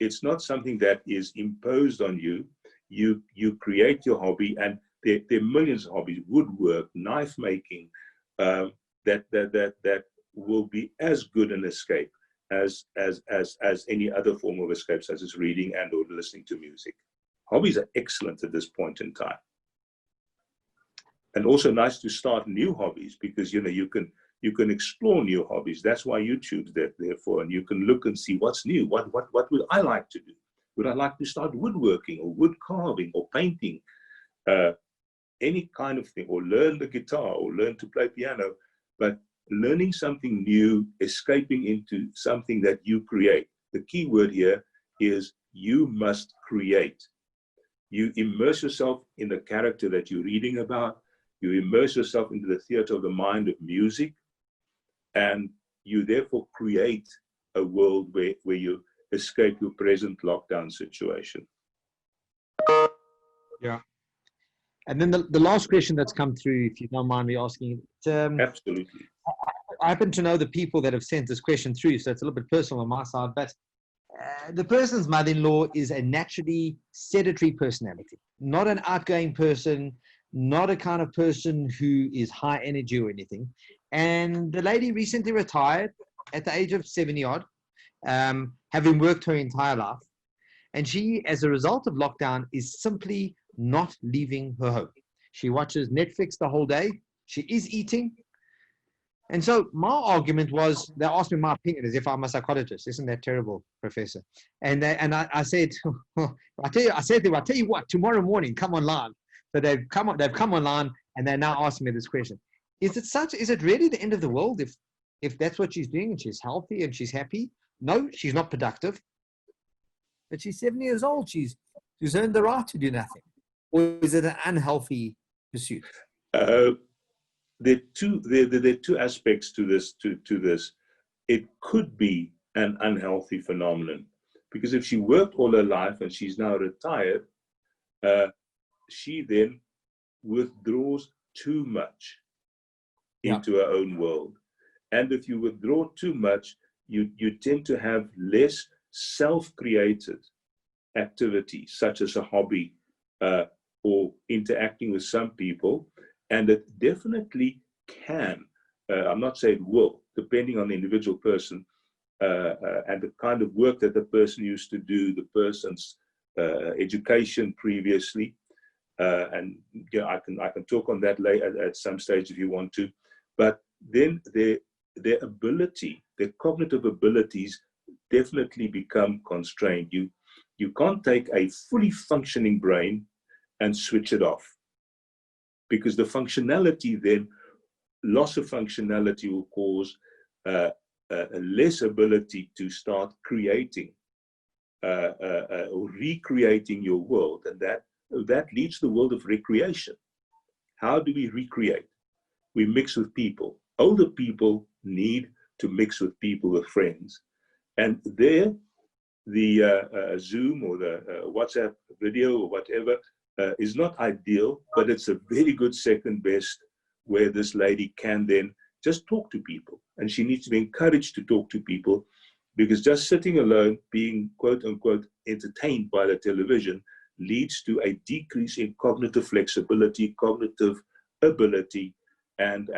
It's not something that is imposed on you. You create your hobby, and there are millions of hobbies: woodwork, knife making, that will be as good an escape as any other form of escape, such as reading and or listening to music. Hobbies are excellent at this point in time, and also nice to start new hobbies, because you can explore new hobbies. That's why YouTube's there for, and you can look and see what's new. What would I like to do? Would I like to start woodworking or wood carving or painting, any kind of thing, or learn the guitar or learn to play piano? But learning something new, escaping into something that you create. The key word here is you must create. You immerse yourself in the character that you're reading about. You immerse yourself into the theater of the mind of music, and you therefore create a world where you escape your present lockdown situation. Yeah. And then the last question that's come through, if you don't mind me asking. Absolutely. I happen to know the people that have sent this question through, so it's a little bit personal on my side, but the person's mother-in-law is a naturally sedentary personality, not an outgoing person, not a kind of person who is high energy or anything. And the lady recently retired at the age of 70-odd, having worked her entire life. And she, as a result of lockdown, is simply not leaving her home. She watches Netflix the whole day. She is eating. And so my argument was, they asked me my opinion as if I'm a psychologist. Isn't that terrible, Professor? And I said, I tell you what, tomorrow morning, come online. So they've come online, and they're now asking me this question. Is it really the end of the world if that's what she's doing and she's healthy and she's happy? No, she's not productive. But she's 70 years old. She's earned the right to do nothing. Or is it an unhealthy pursuit? There are two aspects to this. It could be an unhealthy phenomenon, because if she worked all her life and she's now retired, she then withdraws too much into her own world. And if you withdraw too much, you tend to have less self-created activity, such as a hobby or interacting with some people. And it definitely can, I'm not saying will, depending on the individual person and the kind of work that the person used to do, the person's education previously. And I can talk on that later at some stage if you want to. But then their ability, their cognitive abilities definitely become constrained. You can't take a fully functioning brain and switch it off, because the functionality then, loss of functionality will cause a less ability to start creating or recreating your world. And that leads to the world of recreation. How do we recreate? We mix with people. Older people need to mix with people, with friends. And there, the Zoom or the WhatsApp video or whatever is not ideal, but it's a very good second best, where this lady can then just talk to people. And she needs to be encouraged to talk to people, because just sitting alone, being quote unquote entertained by the television, leads to a decrease in cognitive flexibility, cognitive ability, and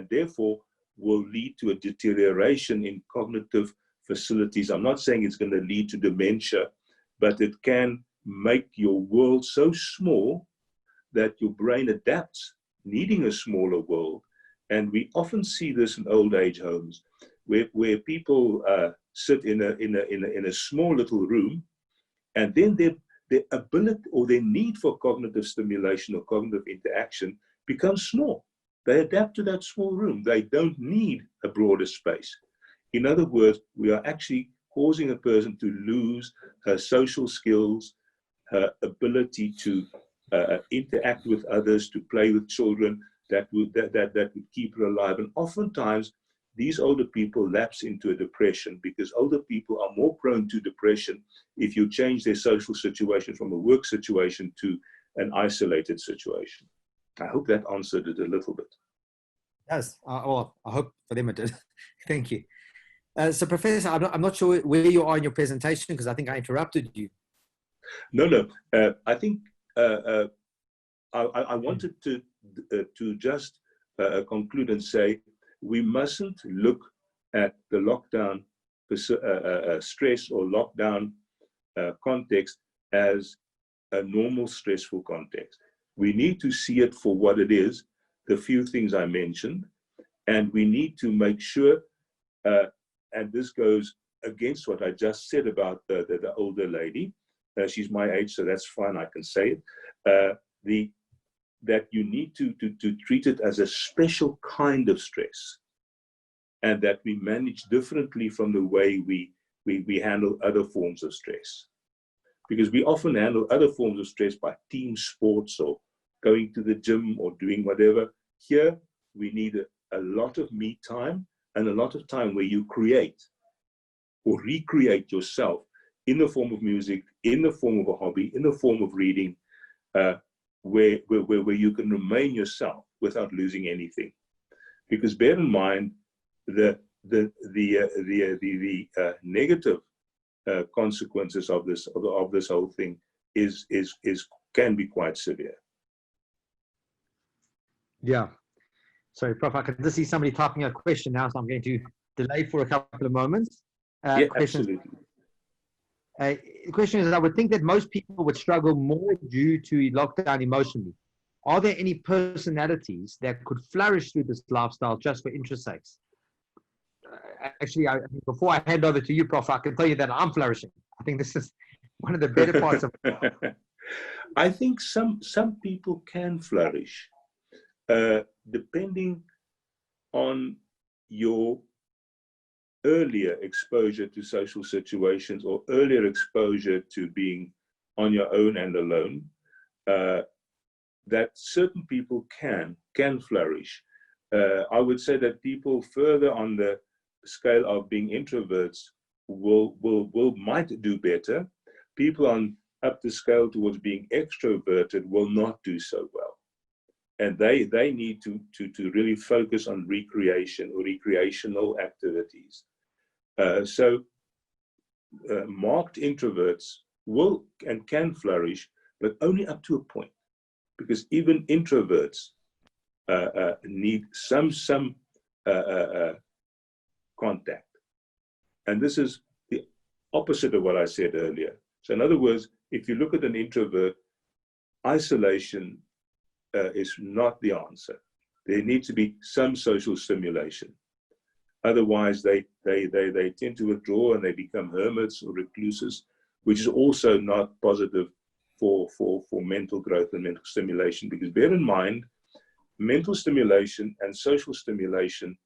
therefore will lead to a deterioration in cognitive facilities. I'm not saying it's going to lead to dementia, but it can make your world so small that your brain adapts, needing a smaller world. And we often see this in old age homes, where people sit in a small little room, and then their ability or their need for cognitive stimulation or cognitive interaction becomes small. They adapt to that small room. They don't need a broader space. In other words, we are actually causing a person to lose her social skills, her ability to interact with others, to play with children, that would keep her alive. And oftentimes, these older people lapse into a depression, because older people are more prone to depression if you change their social situation from a work situation to an isolated situation. I hope that answered it a little bit. Yes, well, I hope for them it did. Thank you. So, Professor, I'm not sure where you are in your presentation, because I think I interrupted you. No. I think I wanted to just conclude and say, we mustn't look at the lockdown stress or lockdown context as a normal stressful context. We need to see it for what it is, the few things I mentioned, and we need to make sure, and this goes against what I just said about the older lady. She's my age, so that's fine, I can say it. That you need to treat it as a special kind of stress, and that we manage differently from the way we handle other forms of stress. because we often handle other forms of stress by team sports or going to the gym or doing whatever. Here, we need a lot of me time and a lot of time where you create or recreate yourself in the form of music, in the form of a hobby, in the form of reading, where you can remain yourself without losing anything. Because bear in mind, the negative consequences of this whole thing can be quite severe. Yeah. Sorry, Prof, I can just see somebody typing a question now, so I'm going to delay for a couple of moments. Yeah, absolutely. The question is, I would think that most people would struggle more due to lockdown emotionally. Are there any personalities that could flourish through this lifestyle just for interest sakes? Actually, before I hand over to you, Prof, I can tell you that I'm flourishing. I think this is one of the better parts of I think some people can flourish, depending on your earlier exposure to social situations or earlier exposure to being on your own and alone, that certain people can flourish. I would say that people further on the scale of being introverts might do better. People on up the scale towards being extroverted will not do so well. And they need to really focus on recreation or recreational activities. So marked introverts will and can flourish, but only up to a point, because even introverts need some contact. And this is the opposite of what I said earlier. So in other words, if you look at an introvert, isolation is not the answer. There needs to be some social stimulation. Otherwise, they tend to withdraw and they become hermits or recluses, which is also not positive for mental growth and mental stimulation. Because bear in mind, mental stimulation and social stimulation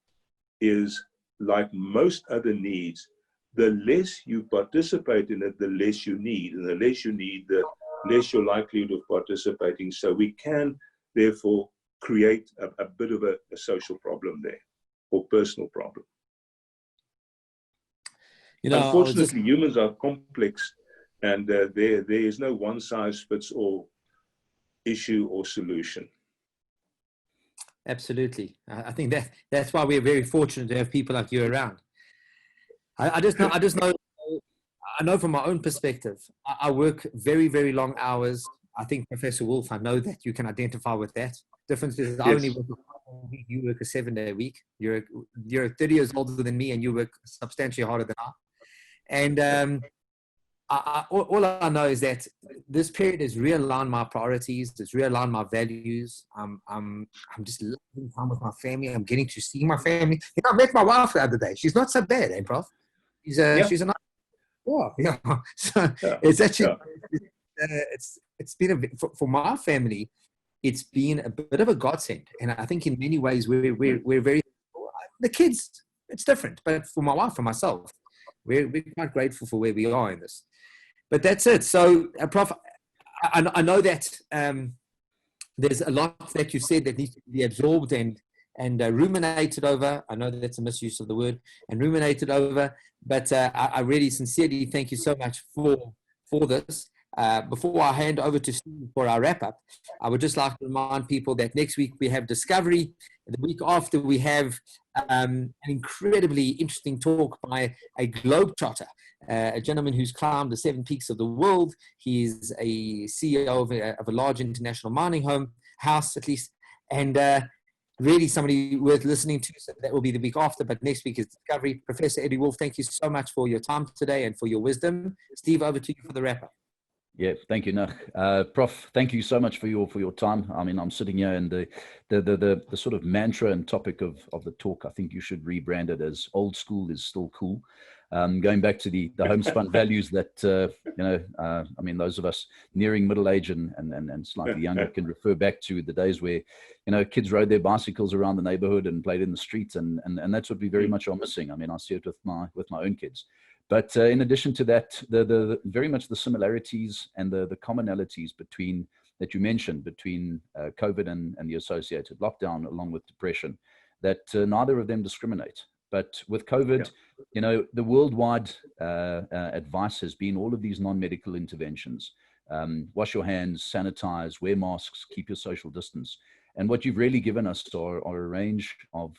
is like most other needs. The less you participate in it, the less you need. And the less you need, the less your likelihood of participating. So we can, therefore, create a bit of a social problem there, or personal problem. Unfortunately, humans are complex, and there is no one-size-fits-all issue or solution. Absolutely. I think that's why we're very fortunate to have people like you around. I know from my own perspective, I work very, very long hours. I think, Professor Wolff, I know that you can identify with that. Difference is I only work you work a 7-day week. You're 30 years older than me, and you work substantially harder than I. And all I know is that this period has realigned my priorities. It's realigned my values. I'm just loving time with my family. I'm getting to see my family. You know, I met my wife the other day. She's not so bad, eh, Prof? She's a nice. Yeah. So it's actually it's been for my family. It's been a bit of a godsend, and I think in many ways we're very the kids. It's different, but for my wife and myself, we're quite grateful for where we are in this. But that's it. So, Prof, I know that there's a lot that you said that needs to be absorbed and ruminated over. I know that's a misuse of the word, and ruminated over. But I really sincerely thank you so much for this. Before I hand over to Steve for our wrap-up, I would just like to remind people that next week we have Discovery. The week after we have an incredibly interesting talk by a globetrotter, a gentleman who's climbed the 7 peaks of the world. He's a CEO of a large international mining house, at least, and really somebody worth listening to. So that will be the week after, but next week is Discovery. Professor Eddie Wolff, thank you so much for your time today and for your wisdom. Steve, over to you for the wrap-up. Yeah, thank you, Nach. Prof, thank you so much for your time. I mean, I'm sitting here, and the sort of mantra and topic of the talk, I think you should rebrand it as old school is still cool. Going back to the homespun values that, I mean, those of us nearing middle age and slightly younger can refer back to the days where, kids rode their bicycles around the neighborhood and played in the streets. And that's what we very much are missing. I mean, I see it with my own kids. But in addition to that, the very much the similarities and the commonalities between that you mentioned between COVID and the associated lockdown, along with depression, that neither of them discriminate. But with COVID, you know, the worldwide advice has been all of these non-medical interventions. Wash your hands, sanitize, wear masks, keep your social distance. And what you've really given us are a range of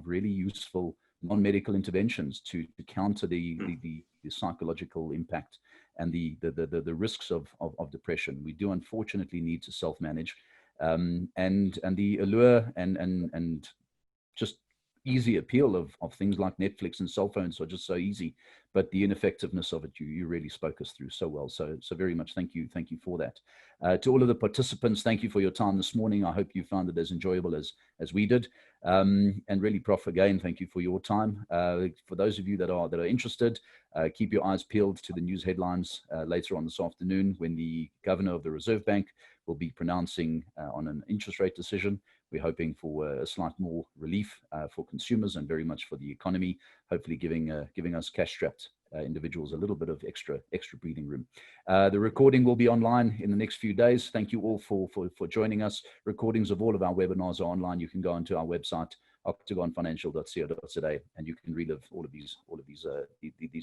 really useful non-medical interventions to counter the psychological impact and the risks of depression. We do unfortunately need to self-manage, and the allure and just easy appeal of things like Netflix and cell phones are just so easy, but the ineffectiveness of it, you really spoke us through so well. So very much thank you for that. To all of the participants, thank you for your time this morning. I hope you found it as enjoyable as we did. And really, Prof, again, thank you for your time. For those of you that are interested, keep your eyes peeled to the news headlines later on this afternoon, when the governor of the Reserve Bank will be pronouncing on an interest rate decision. We're hoping for a slight more relief for consumers and very much for the economy, hopefully giving us cash-strapped individuals a little bit of extra breathing room. The recording will be online in the next few days. Thank you all for joining us. Recordings of all of our webinars are online. You can go onto our website, octagonfinancial.co.za, and you can relive all of these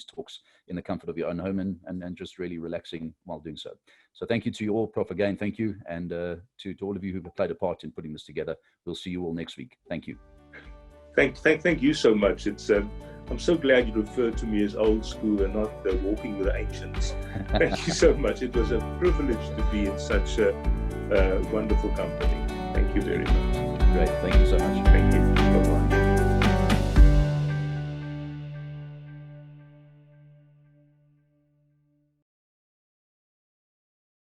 talks in the comfort of your own home and just really relaxing while doing so. So thank you to you all, Prof. Again, thank you, and to all of you who have played a part in putting this together. We'll see you all next week. Thank you. Thank you so much. It's I'm so glad you referred to me as old school and not walking with the ancients. Thank you so much. It was a privilege to be in such a wonderful company. Thank you very much. Great. Thank you so much. Thank you. Bye-bye.